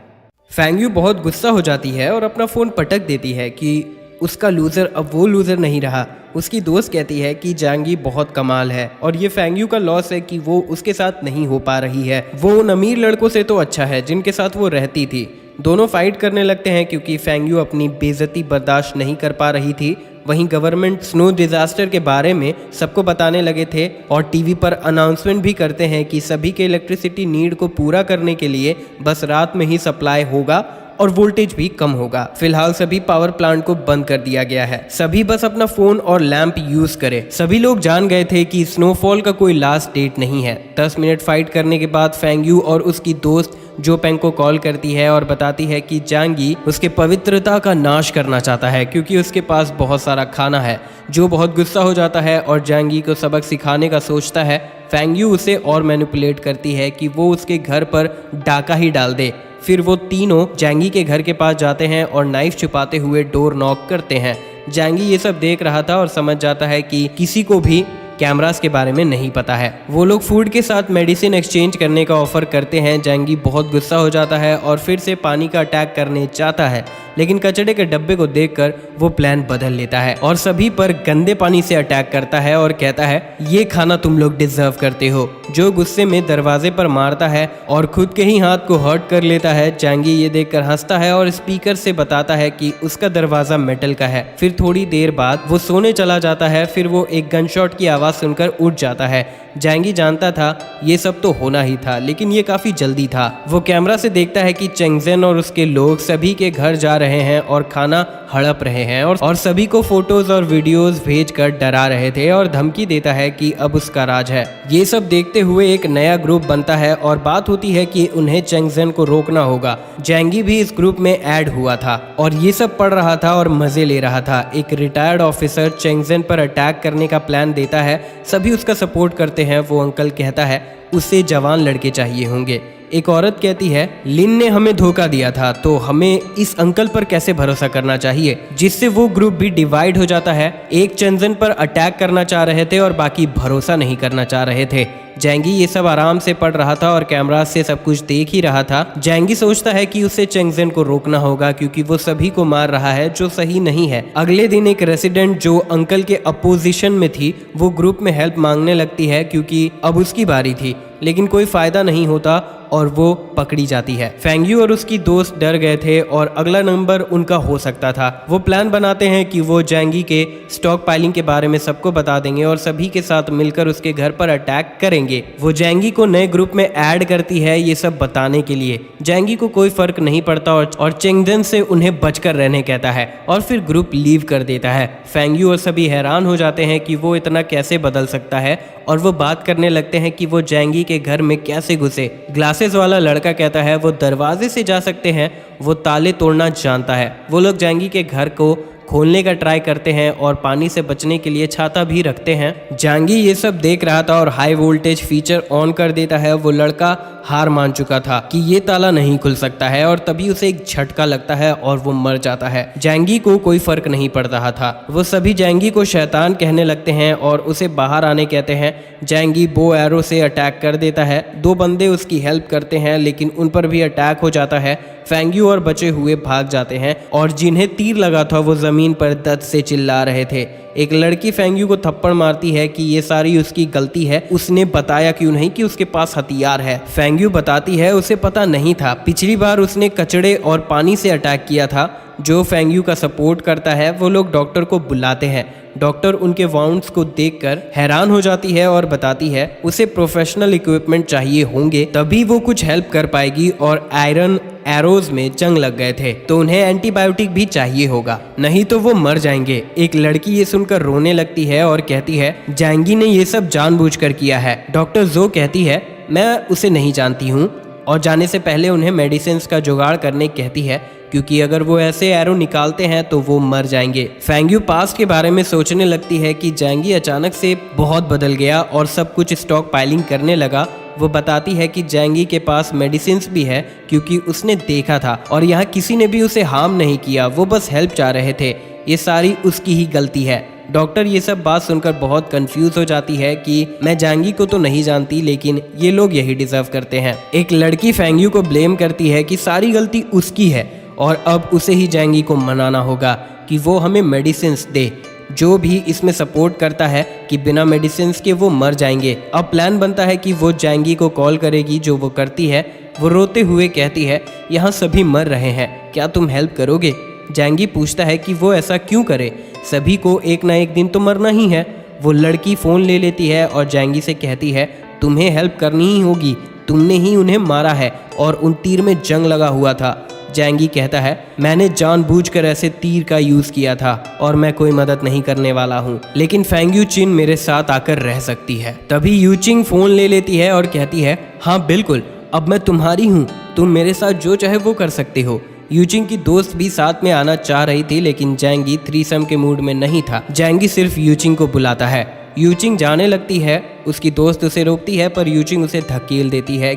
फैंग यू बहुत गुस्सा हो जाती है और अपना फोन पटक देती है कि उसका लूजर अब वो लूजर नहीं रहा। उसकी दोस्त कहती है कि जांगी बहुत कमाल है और ये फैंग यू का लॉस है कि वो उसके साथ नहीं हो पा रही है। वो उन अमीर लड़कों से तो अच्छा है जिनके साथ वो रहती थी। दोनों फाइट करने लगते हैं क्योंकि फैंग यू अपनी बेइज्जती बर्दाश्त नहीं कर पा रही थी। वहीं गवर्नमेंट स्नो डिजास्टर के बारे में सबको बताने लगे थे और टीवी पर अनाउंसमेंट भी करते हैं कि सभी के इलेक्ट्रिसिटी नीड को पूरा करने के लिए बस रात में ही सप्लाई होगा और वोल्टेज भी कम होगा। फिलहाल सभी पावर प्लांट को बंद कर दिया गया है, सभी बस अपना फोन और लैंप यूज करें। सभी लोग जान गए थे कि स्नोफॉल का कोई लास्ट डेट नहीं है। 10 मिनट फाइट करने के बाद फैंग यू और उसकी दोस्त जो पेंग को कॉल करती है और बताती है कि जांगी उसके पवित्रता का नाश करना चाहता है क्योंकि उसके पास बहुत सारा खाना है। जो बहुत गुस्सा हो जाता है और जांगी को सबक सिखाने का सोचता है। फैंग यू उसे और मैनिपुलेट करती है कि वो उसके घर पर डाका ही डाल दे। फिर वो तीनों जांगी के घर के पास जाते हैं और नाइफ छुपाते हुए डोर नॉक करते हैं। जांगी ये सब देख रहा था और समझ जाता है कि किसी को भी कैमरास के बारे में नहीं पता है। वो लोग फूड के साथ मेडिसिन एक्सचेंज करने का ऑफर करते हैं। जांगी बहुत गुस्सा हो जाता है और फिर से पानी का अटैक करने चाहता है, लेकिन कचड़े के डब्बे को देखकर वो प्लान बदल लेता है और सभी पर गंदे पानी से अटैक करता है और कहता है ये खाना तुम लोग डिजर्व करते हो। जो गुस्से में दरवाजे पर मारता है और खुद के ही हाथ को हर्ट कर लेता है। जांगी ये देखकर हंसता है और स्पीकर से बताता है कि उसका दरवाजा मेटल का है। फिर थोड़ी देर बाद वो सोने चला जाता है। फिर वो एक गन शॉट की आवाज सुनकर उठ जाता है। जांगी जानता था ये सब तो होना ही था, लेकिन ये काफी जल्दी था। वो कैमरा से देखता है कि चेंगजेन और उसके लोग सभी के घर जा रहे हैं और खाना हड़प रहे हैं और सभी को फोटोज और वीडियोस भेजकर डरा रहे थे और धमकी देता है कि अब उसका राज है। ये सब देखते हुए एक नया ग्रुप बनता है और बात होती है कि उन्हें चेंगजेन को रोकना होगा। जांगी भी इस ग्रुप में ऐड हुआ था और ये सब पढ़ रहा था और मजे ले रहा था। एक रिटायर्ड ऑफिसर चेंगजेन पर अटैक करने का प्लान देता है। सभी उसका सपोर्ट करते हैं। वो अंकल कहता है उसे जवान लड़के चाहिए होंगे। एक औरत कहती है, लिन ने हमें धोखा दिया था, तो हमें इस अंकल पर कैसे भरोसा करना चाहिए। जिससे वो ग्रुप भी डिवाइड हो जाता है। एक चेंजन पर अटैक करना चाह रहे थे और बाकी भरोसा नहीं करना चाह रहे थे। जैंगी ये सब आराम से पढ़ रहा था और कैमरा से सब कुछ देख ही रहा था। जैंगी सोचता है कि उसे चेंगजेन को रोकना होगा क्योंकि वो सभी को मार रहा है, जो सही नहीं है। अगले दिन एक रेसिडेंट जो अंकल के अपोजिशन में थी, वो ग्रुप में हेल्प मांगने लगती है क्योंकि अब उसकी बारी थी, लेकिन कोई फायदा नहीं होता और वो पकड़ी जाती है। फेंगयू और उसकी दोस्त डर गए थे और अगला नंबर उनका हो सकता था। वो प्लान बनाते हैं कि वो जैंगी के स्टॉक पाइलिंग के बारे में सबको बता देंगे और सभी के साथ मिलकर उसके घर पर अटैक करेंगे। वो जैंगी को नए ग्रुप में ऐड करती है ये सब बताने के लिए। जैंगी को कोई फर्क नहीं पड़ता और चेंगजेन से उन्हें बचकर रहने कहता है और फिर ग्रुप लीव कर देता है। फेंगयू और सभी हैरान हो जाते हैं कि वो इतना कैसे बदल सकता है और वो बात करने लगते हैं कि वो जैंगी के घर में कैसे घुसे। ग्लासेस वाला लड़का कहता है वो दरवाजे से जा सकते हैं, वो ताले तोड़ना जानता है। वो लोग जैंगी के घर को खोलने का ट्राई करते हैं और पानी से बचने के लिए छाता भी रखते हैं। जैंगी ये सब देख रहा था और हाई वोल्टेज फीचर ऑन कर देता है। वो लड़का हार मान चुका था कि ये ताला नहीं खुल सकता है और तभी उसे एक झटका लगता है और वो मर जाता है। जैंगी को कोई फर्क नहीं पड़ रहा था। वो सभी जैंगी को शैतान कहने लगते हैं और उसे बाहर आने कहते हैं। जैंगी बो एरो से अटैक कर देता है। 2 बंदे उसकी हेल्प करते हैं लेकिन उन पर भी अटैक हो जाता है। फेंगयू और बचे हुए भाग जाते हैं और जिन्हें तीर लगा था वो जमीन पर दर्द से चिल्ला रहे थे। एक लड़की फेंगयू को थप्पड़ मारती है कि ये सारी उसकी गलती है, उसने बताया क्यों नहीं कि उसके पास हथियार है। फेंगयू बताती है उसे पता नहीं था, पिछली बार उसने कचड़े और पानी से अटैक किया था। जो फेंगयू का सपोर्ट करता है वो लोग डॉक्टर को बुलाते हैं। डॉक्टर उनके वाउंड्स को देखकर हैरान हो जाती है और बताती है उसे प्रोफेशनल इक्विपमेंट चाहिए होंगे, तभी वो कुछ हेल्प कर पाएगी और आयरन एरोज में जंग लग गए थे तो उन्हें एंटीबायोटिक भी चाहिए होगा, नहीं तो वो मर जाएंगे। एक लड़की ये सुनकर रोने लगती है और कहती है जैंगी ने ये सब जानबूझकर किया है। डॉक्टर जो कहती है मैं उसे नहीं जानती हूँ और जाने से पहले उन्हें मेडिसिन का जुगाड़ करने कहती है क्योंकि अगर वो ऐसे एरो निकालते हैं तो वो मर जाएंगे। फेंगयू पास्ट के बारे में सोचने लगती है कि जैंगी अचानक से बहुत बदल गया और सब कुछ स्टॉक पाइलिंग करने लगा। वो बताती है कि जैंगी के पास मेडिसिन भी है क्योंकि उसने देखा था और यहाँ किसी ने भी उसे हार्म नहीं किया, वो बस हेल्प चाह रहे थे। ये सारी उसकी ही गलती है। डॉक्टर ये सब बात सुनकर बहुत कंफ्यूज हो जाती है कि मैं जैंगी को तो नहीं जानती लेकिन ये लोग यही डिजर्व करते हैं। एक लड़की फेंगयू को ब्लेम करती है कि सारी गलती उसकी है और अब उसे ही जैंगी को मनाना होगा कि वो हमें मेडिसिन दे। जो भी इसमें सपोर्ट करता है कि बिना मेडिसिन के वो मर जाएंगे। अब प्लान बनता है कि वो जैंगी को कॉल करेगी, जो वो करती है। वो रोते हुए कहती है यहाँ सभी मर रहे हैं, क्या तुम हेल्प करोगे। जैंगी पूछता है कि वो ऐसा क्यों करे, सभी को एक ना एक दिन तो मरना ही है। वो लड़की फ़ोन ले लेती है और जैंगी से कहती है तुम्हें हेल्प करनी ही होगी, तुमने ही उन्हें मारा है और उन तीर में जंग लगा हुआ था। जैंगी कहता है मैंने जानबूझकर ऐसे तीर का यूज़ किया था और मैं कोई मदद नहीं करने वाला हूँ, लेकिन फेंगयू चिन मेरे साथ आकर रह सकती है। तभी यूचिंग फ़ोन ले लेती है और कहती है हाँ बिल्कुल, अब मैं तुम्हारी हूँ, तुम मेरे साथ जो चाहे वो कर सकते हो। यूचिंग की दोस्त भी साथ में आना चाह रही थी लेकिन जैंगी थ्रीसम के मूड में नहीं था। जैंगी सिर्फ यूचिंग को बुलाता है। यूचिंग जाने लगती है, उसकी दोस्त उसे रोकती है पर यूचिंग उसे धकेल देती है।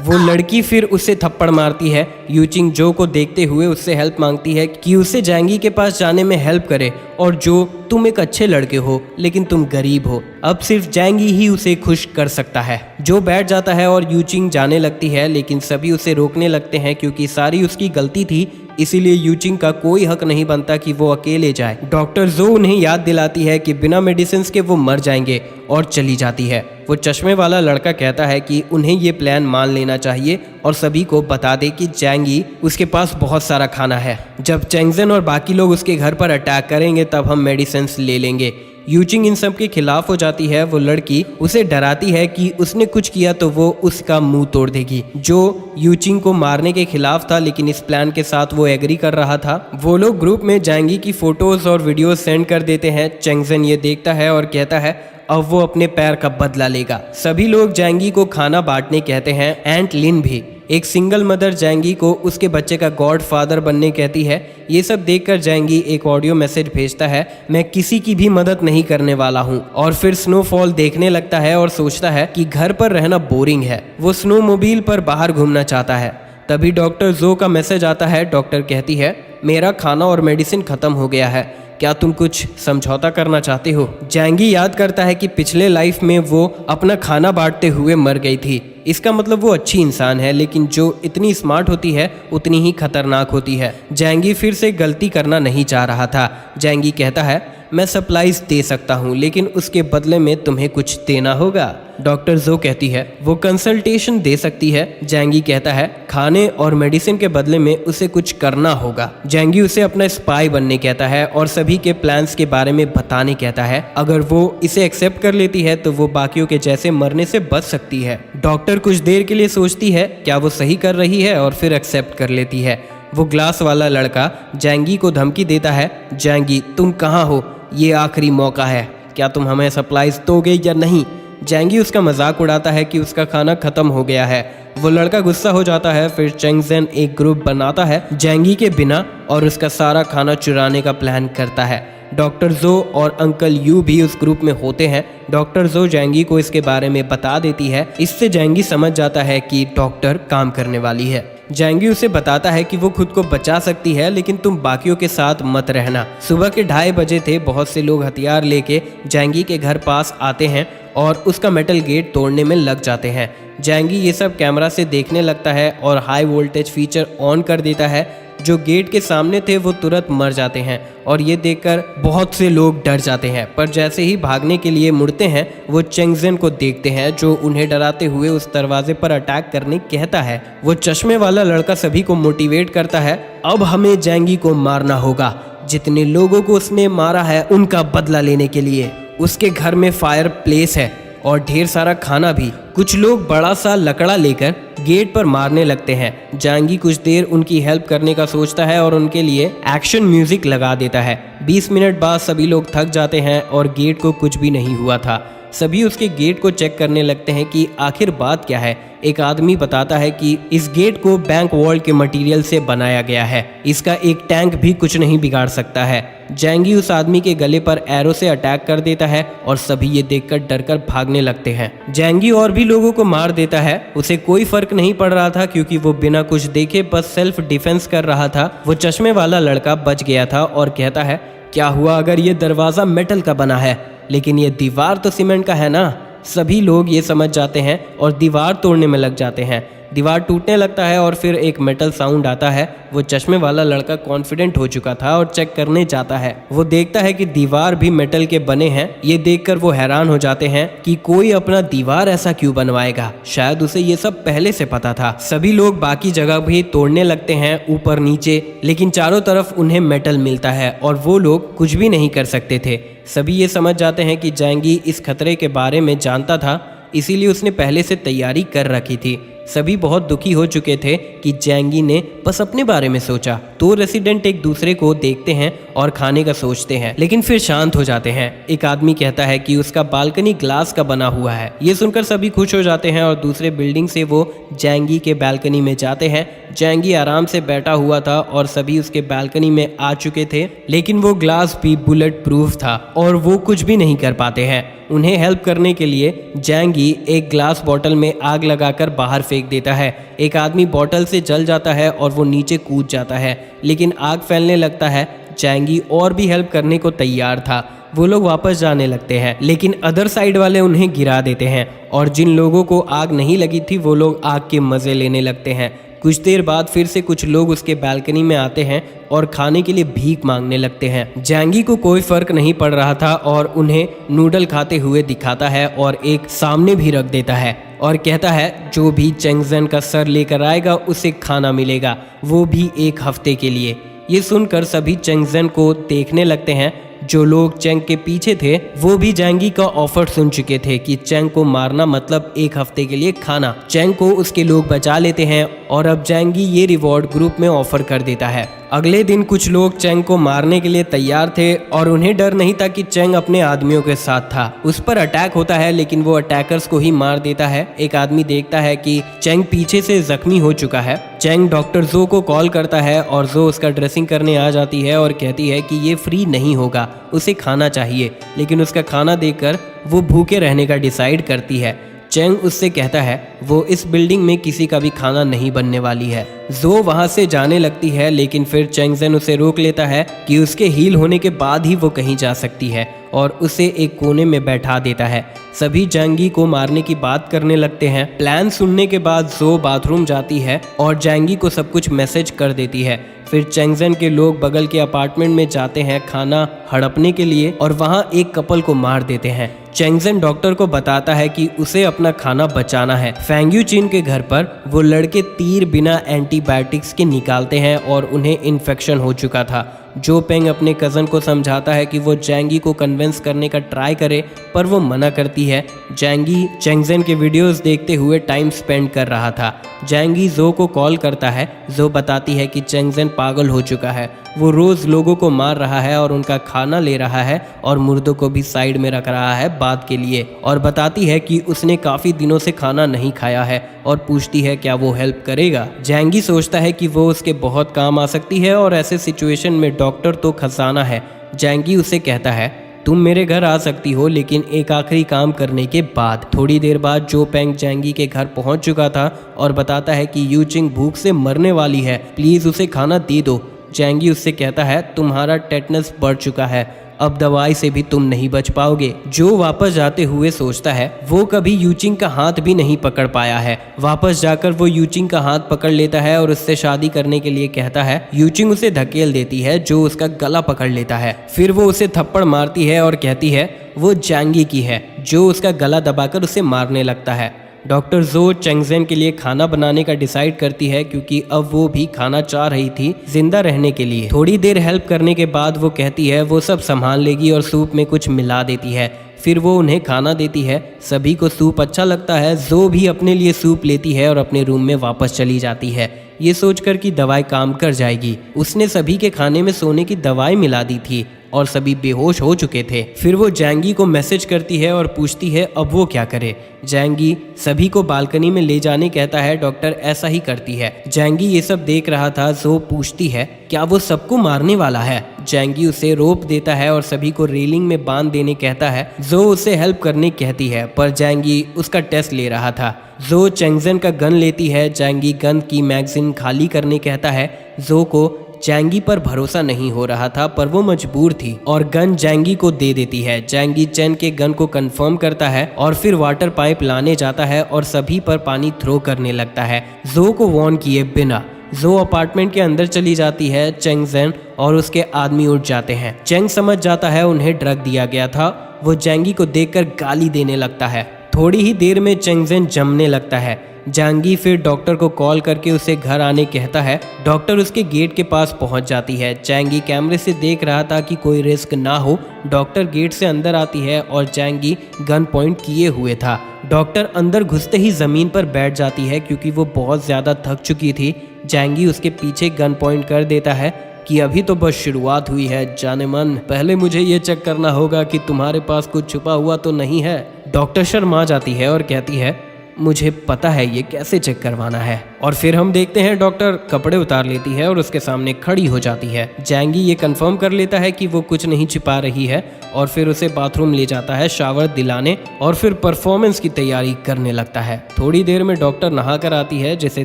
वो लड़की फिर उससे थप्पड़ मारती है। यूचिंग जो को देखते हुए उससे हेल्प मांगती है कि उसे जैंगी के पास जाने में हेल्प करे और जो तुम एक अच्छे लड़के हो लेकिन तुम गरीब हो, अब सिर्फ जैंगी ही उसे खुश कर सकता है। जो बैठ जाता है और यूचिंग जाने लगती है लेकिन सभी उसे रोकने लगते हैं क्योंकि सारी उसकी गलती थी, इसीलिए यूचिंग का कोई हक नहीं बनता कि वो अकेले जाए। डॉक्टर जो उन्हें याद दिलाती है कि बिना मेडिसिन के वो मर जाएंगे और चली जाती है। वो चश्मे वाला लड़का कहता है कि उन्हें ये प्लान मान लेना चाहिए और सभी को बता दे कि जैंगी उसके पास बहुत सारा खाना है। जब चेंगजेन और बाकी लोग उसके घर पर अटैक करेंगे तब हम मेडिसिन ले लेंगे। यूचिंग इन सब के खिलाफ हो जाती है। वो लड़की उसे डराती है कि उसने कुछ किया तो वो उसका मुंह तोड़ देगी। जो यूचिंग को मारने के खिलाफ था लेकिन इस प्लान के साथ वो एग्री कर रहा था। वो लोग ग्रुप में जैंगी की फोटोज और वीडियोस सेंड कर देते हैं। चेंगजेन ये देखता है और कहता है अब वो अपने पैर का बदला लेगा। सभी लोग जैंगी को खाना बांटने कहते हैं, एंट लिन भी। एक सिंगल मदर जैंगी को उसके बच्चे का गॉड फादर बनने कहती है। ये सब देखकर जैंगी एक ऑडियो मैसेज भेजता है, मैं किसी की भी मदद नहीं करने वाला हूँ। और फिर स्नोफॉल देखने लगता है और सोचता है कि घर पर रहना बोरिंग है। वो स्नोमोबाइल पर बाहर घूमना चाहता है। तभी डॉक्टर जो का मैसेज आता है। डॉक्टर कहती है, मेरा खाना और मेडिसिन खत्म हो गया है, क्या तुम कुछ समझौता करना चाहते हो? जैंगी याद करता है कि पिछले लाइफ में वो अपना खाना बांटते हुए मर गई थी। इसका मतलब वो अच्छी इंसान है, लेकिन जो इतनी स्मार्ट होती है उतनी ही खतरनाक होती है। जैंगी फिर से गलती करना नहीं चाह रहा था। जैंगी कहता है, मैं सप्लाईज दे सकता हूँ, लेकिन उसके बदले में तुम्हें कुछ देना होगा। डॉक्टर जो कहती है, वो कंसल्टेशन दे सकती है। जैंगी कहता है, खाने और मेडिसिन के बदले में उसे कुछ करना होगा। जैंगी उसे अपना स्पाई बनने कहता है और सभी के प्लान्स के बारे में बताने कहता है। अगर वो इसे एक्सेप्ट कर लेती है तो वो बाकियों के जैसे मरने से बच सकती है। डॉक्टर कुछ देर के लिए सोचती है क्या वो सही कर रही है, और फिर एक्सेप्ट कर लेती है। वो ग्लास वाला लड़का जैंगी को धमकी देता है, जैंगी तुम कहाँ हो, ये आखिरी मौका है, क्या तुम हमें सप्लाईज दोगे या नहीं? जैंगी उसका मजाक उड़ाता है कि उसका खाना खत्म हो गया है। वो लड़का गुस्सा हो जाता है। फिर चेंगजेन एक ग्रुप बनाता है जैंगी के बिना और उसका सारा खाना चुराने का प्लान करता है। डॉक्टर जो और अंकल यू भी उस ग्रुप में होते हैं। डॉक्टर जो जैंगी को इसके बारे में बता देती है। इससे जैंगी समझ जाता है कि डॉक्टर काम करने वाली है। जैंगी उसे बताता है कि वो खुद को बचा सकती है, लेकिन तुम बाकियों के साथ मत रहना। सुबह के 2:30 बजे थे। बहुत से लोग हथियार लेके जैंगी के घर पास आते हैं और उसका मेटल गेट तोड़ने में लग जाते हैं। जैंगी ये सब कैमरा से देखने लगता है और हाई वोल्टेज फीचर ऑन कर देता है। जो गेट के सामने थे वो तुरंत मर जाते हैं और ये देखकर बहुत से लोग डर जाते हैं। पर जैसे ही भागने के लिए मुड़ते हैं वो चेंगजेन को देखते हैं, जो उन्हें डराते हुए उस दरवाजे पर अटैक करने कहता है। वो चश्मे वाला लड़का सभी को मोटिवेट करता है, अब हमें जैंगी को मारना होगा। जितने लोगों को उसने मारा है उनका बदला लेने के लिए। उसके घर में फायर प्लेस है और ढेर सारा खाना भी। कुछ लोग बड़ा सा लकड़ा लेकर गेट पर मारने लगते हैं। जैंगी कुछ देर उनकी हेल्प करने का सोचता है और उनके लिए एक्शन म्यूजिक लगा देता है। 20 मिनट बाद सभी लोग थक जाते हैं और गेट को कुछ भी नहीं हुआ था। सभी उसके गेट को चेक करने लगते हैं कि आखिर बात क्या है। एक आदमी बताता है कि इस गेट को बैंक वॉल के मटेरियल से बनाया गया है, इसका एक टैंक भी कुछ नहीं बिगाड़ सकता है। जैंगी उस आदमी के गले पर एरो से अटैक कर देता है और सभी ये देखकर डरकर भागने लगते हैं। जैंगी और भी लोगों को मार देता है। उसे कोई फर्क नहीं पड़ रहा था क्योंकि वो बिना कुछ देखे बस सेल्फ डिफेंस कर रहा था। वो चश्मे वाला लड़का बच गया था और कहता है, क्या हुआ अगर ये दरवाजा मेटल का बना है, लेकिन ये दीवार तो सीमेंट का है ना। सभी लोग ये समझ जाते हैं और दीवार तोड़ने में लग जाते हैं। दीवार टूटने लगता है और फिर एक मेटल साउंड आता है। वो चश्मे वाला लड़का कॉन्फिडेंट हो चुका था और चेक करने जाता है। वो देखता है कि दीवार भी मेटल के बने हैं। ये देखकर वो हैरान हो जाते हैं कि कोई अपना दीवार ऐसा क्यों बनवाएगा। शायद उसे ये सब पहले से पता था। सभी लोग बाकी जगह भी तोड़ने लगते हैं, ऊपर नीचे, लेकिन चारों तरफ उन्हें मेटल मिलता है और वो लोग कुछ भी नहीं कर सकते थे। सभी ये समझ जाते हैं कि जैंगी इस खतरे के बारे में जानता था, इसीलिए उसने पहले से तैयारी कर रखी थी। सभी बहुत दुखी हो चुके थे कि जैंगी ने बस अपने बारे में सोचा। तो रेसिडेंट एक दूसरे को देखते हैं और खाने का सोचते हैं, लेकिन फिर शांत हो जाते हैं। एक आदमी कहता है कि उसका बालकनी ग्लास का बना हुआ है। ये सुनकर सभी खुश हो जाते हैं और दूसरे बिल्डिंग से वो जैंगी के बालकनी में जाते हैं। जैंगी आराम से बैठा हुआ था और सभी उसके बालकनी में आ चुके थे, लेकिन वो ग्लास भी बुलेट प्रूफ था और वो कुछ भी नहीं कर पाते हैं। उन्हें हेल्प करने के लिए जैंगी एक ग्लास बॉटल में आग लगाकर बाहर फेंक देता है। एक आदमी बॉटल से जल जाता है और वो नीचे कूद जाता है, लेकिन आग फैलने लगता है। जैंगी और भी हेल्प करने को तैयार था। वो लोग वापस जाने लगते हैं, लेकिन अदर साइड वाले उन्हें गिरा देते हैं और जिन लोगों को आग नहीं लगी थी वो लोग आग के मजे लेने लगते हैं। कुछ देर बाद फिर से कुछ लोग उसके बालकनी में आते हैं और खाने के लिए भीख मांगने लगते हैं। जैंगी को कोई फर्क नहीं पड़ रहा था और उन्हें नूडल खाते हुए दिखाता है और एक सामने भी रख देता है और कहता है, जो भी चेंगजेन का सर लेकर आएगा उसे खाना मिलेगा, वो भी 1 हफ्ते के लिए। ये सुनकर सभी चेंगजेन को देखने लगते हैं। जो लोग चेंग के पीछे थे वो भी जैंगी का ऑफर सुन चुके थे कि चेंग को मारना मतलब 1 हफ्ते के लिए खाना। चेंग को उसके लोग बचा लेते हैं और अब जैंगी ये रिवॉर्ड ग्रुप में ऑफर कर देता है। अगले दिन कुछ लोग चेंग को मारने के लिए तैयार थे और उन्हें डर नहीं था कि चेंग अपने आदमियों के साथ था। उस पर अटैक होता है लेकिन वो अटैकर्स को ही मार देता है। एक आदमी देखता है कि चेंग पीछे से जख्मी हो चुका है। चेंग डॉक्टर जो को कॉल करता है और जो उसका ड्रेसिंग करने आ जाती है और कहती है कि ये फ्री नहीं होगा, उसे खाना चाहिए। लेकिन उसका खाना देखकर वो भूखे रहने का डिसाइड करती है। चेंग उससे कहता है वो इस बिल्डिंग में किसी का भी खाना नहीं बनने वाली है। जो वहां से जाने लगती है लेकिन फिर चेंगजेन उसे रोक लेता है कि उसके हील होने के बाद ही वो कहीं जा सकती है और उसे एक कोने में बैठा देता है। सभी जैंगी को मारने की बात करने लगते हैं। प्लान सुनने के बाद जो बाथरूम जाती है और जैंगी को सब कुछ मैसेज कर देती है। फिर चेंगजेन के लोग बगल के अपार्टमेंट में जाते हैं खाना हड़पने के लिए और वहां एक कपल को मार देते हैं। चेंगजेन डॉक्टर को बताता है कि उसे अपना खाना बचाना है। फेंग्यू चीन के घर पर वो लड़के तीर बिना एंटीबायोटिक्स के निकालते हैं और उन्हें इन्फेक्शन हो चुका था। जो पेंग अपने कज़न को समझाता है कि वो जैंगी को कन्विंस करने का ट्राई करे पर वो मना करती है। जैंगी चेंगजेन के वीडियोस देखते हुए टाइम स्पेंड कर रहा था। जैंगी जो को कॉल करता है। जो बताती है कि चेंगजेन पागल हो चुका है, वो रोज़ लोगों को मार रहा है और उनका खाना ले रहा है और मुर्दों को भी साइड में रख रहा है बाद के लिए, और बताती है कि उसने काफ़ी दिनों से खाना नहीं खाया है और पूछती है क्या वो हेल्प करेगा। जैंगी सोचता है कि वो उसके बहुत काम आ सकती है और ऐसे सिचुएशन में डॉक्टर तो खजाना है। जैंगी उसे कहता है तुम मेरे घर आ सकती हो लेकिन एक आखिरी काम करने के बाद। थोड़ी देर बाद जो पेंग जैंगी के घर पहुंच चुका था और बताता है कि यूचिंग भूख से मरने वाली है, प्लीज़ उसे खाना दे दो। जैंगी उससे कहता है तुम्हारा टेटनस बढ़ चुका है, अब दवाई से भी तुम नहीं बच पाओगे। जो वापस जाते हुए सोचता है वो कभी यूचिंग का हाथ भी नहीं पकड़ पाया है। वापस जाकर वो यूचिंग का हाथ पकड़ लेता है और उससे शादी करने के लिए कहता है। यूचिंग उसे धकेल देती है जो उसका गला पकड़ लेता है। फिर वो उसे थप्पड़ मारती है और कहती है वो जैंगी की है, जो उसका गला दबाकर उसे मारने लगता है। डॉक्टर जो चेंगजेन के लिए खाना बनाने का डिसाइड करती है क्योंकि अब वो भी खाना चाह रही थी जिंदा रहने के लिए। थोड़ी देर हेल्प करने के बाद वो कहती है वो सब संभाल लेगी और सूप में कुछ मिला देती है। फिर वो उन्हें खाना देती है। सभी को सूप अच्छा लगता है। जो भी अपने लिए सूप लेती है और अपने रूम में वापस चली जाती है, ये सोचकर कि दवाई काम कर जाएगी। उसने सभी के खाने में सोने की दवाई मिला दी थी और सभी बेहोश हो चुके थे। फिर वो जैंगी को मैसेज करती है और पूछती है अब वो क्या करे। जैंगी सभी को बालकनी में ले जाने कहता है। डॉक्टर ऐसा ही करती है। जैंगी ये सब देख रहा था। जो पूछती है क्या वो सबको मारने वाला है। जैंगी उसे रोप देता है और सभी को रेलिंग में बांध देने कहता है। जो उसे हेल्प करने कहती है पर जैंगी उसका टेस्ट ले रहा था। जो चेंगजेन का गन लेती है। जैंगी गन की मैगजीन खाली करने कहता है। जो को जैंगी पर भरोसा नहीं हो रहा था पर वो मजबूर थी और गन जैंगी को दे देती है। जैंगी चेन के गन को कंफर्म करता है और फिर वाटर पाइप लाने जाता है और सभी पर पानी थ्रो करने लगता है जो को वार्न किए बिना। जो अपार्टमेंट के अंदर चली जाती है। चेंगजेन और उसके आदमी उठ जाते हैं। चेंग समझ जाता है उन्हें ड्रग दिया गया था। वो जैंगी को देखकर गाली देने लगता है। थोड़ी ही देर में चेंगजेन जमने लगता है। जैंगी फिर डॉक्टर को कॉल करके उसे घर आने कहता है। डॉक्टर उसके गेट के पास पहुंच जाती है। जैंगी कैमरे से देख रहा था कि कोई रिस्क ना हो। डॉक्टर गेट से अंदर आती है और जैंगी गन पॉइंट किए हुए था। डॉक्टर अंदर घुसते ही जमीन पर बैठ जाती है क्योंकि वो बहुत ज्यादा थक चुकी थी। जैंगी उसके पीछे गन पॉइंट कर देता है कि अभी तो बस शुरुआत हुई है जाने मन, पहले मुझे ये चेक करना होगा कि तुम्हारे पास कुछ छुपा हुआ तो नहीं है। डॉक्टर शर्मा जाती है और कहती है मुझे पता है ये कैसे चेक करवाना है। और फिर हम देखते हैं डॉक्टर कपड़े उतार लेती है और उसके सामने खड़ी हो जाती है। जैंगी ये कंफर्म कर लेता है कि वो कुछ नहीं छिपा रही है और फिर उसे बाथरूम ले जाता है शावर दिलाने और फिर परफॉर्मेंस की तैयारी करने लगता है। थोड़ी देर में डॉक्टर नहा कर आती है जिसे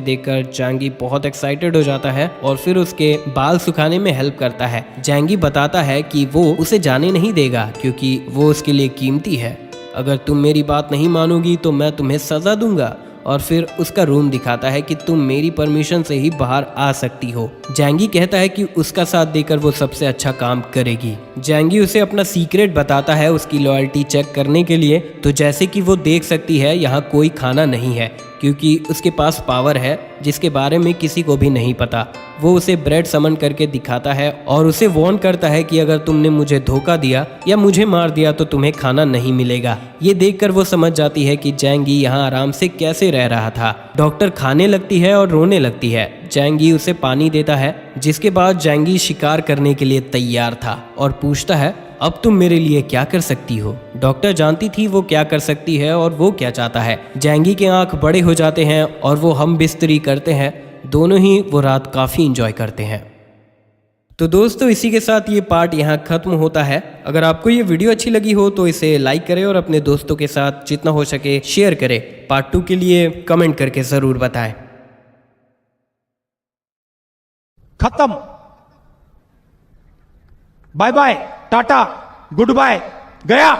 देखकर जैंगी बहुत एक्साइटेड हो जाता है और फिर उसके बाल सुखाने में हेल्प करता है। जैंगी बताता है कि वो उसे जाने नहीं देगा क्योंकि वो उसके लिए कीमती है। अगर तुम मेरी बात नहीं मानोगी तो मैं तुम्हें सजा दूंगा। और फिर उसका रूम दिखाता है कि तुम मेरी परमिशन से ही बाहर आ सकती हो। जैंगी कहता है कि उसका साथ देकर वो सबसे अच्छा काम करेगी। जैंगी उसे अपना सीक्रेट बताता है उसकी लॉयल्टी चेक करने के लिए। तो जैसे कि वो देख सकती है यहाँ कोई खाना नहीं है। क्योंकि उसके पास पावर है जिसके बारे में किसी को भी नहीं पता। वो उसे ब्रेड समन करके दिखाता है और उसे वार्न करता है कि अगर तुमने मुझे धोखा दिया या मुझे मार दिया तो तुम्हें खाना नहीं मिलेगा। ये देखकर वो समझ जाती है कि जैंगी यहाँ आराम से कैसे रह रहा था। डॉक्टर खाने लगती है और रोने लगती है। जैंगी उसे पानी देता है, जिसके बाद जैंगी शिकार करने के लिए तैयार था और पूछता है, अब तुम मेरे लिए क्या कर सकती हो। डॉक्टर जानती थी वो क्या कर सकती है और वो क्या चाहता है। जैंगी के आंख बड़े हो जाते हैं और वो हम बिस्तरी करते हैं। दोनों ही वो रात काफ़ी इंजॉय करते हैं। तो दोस्तों इसी के साथ ये पार्ट यहाँ ख़त्म होता है। अगर आपको ये वीडियो अच्छी लगी हो तो इसे लाइक करें और अपने दोस्तों के साथ जितना हो सके शेयर करें। पार्ट 2 के लिए कमेंट करके ज़रूर बताएं। खत्म। Bye bye, tata, goodbye, गया।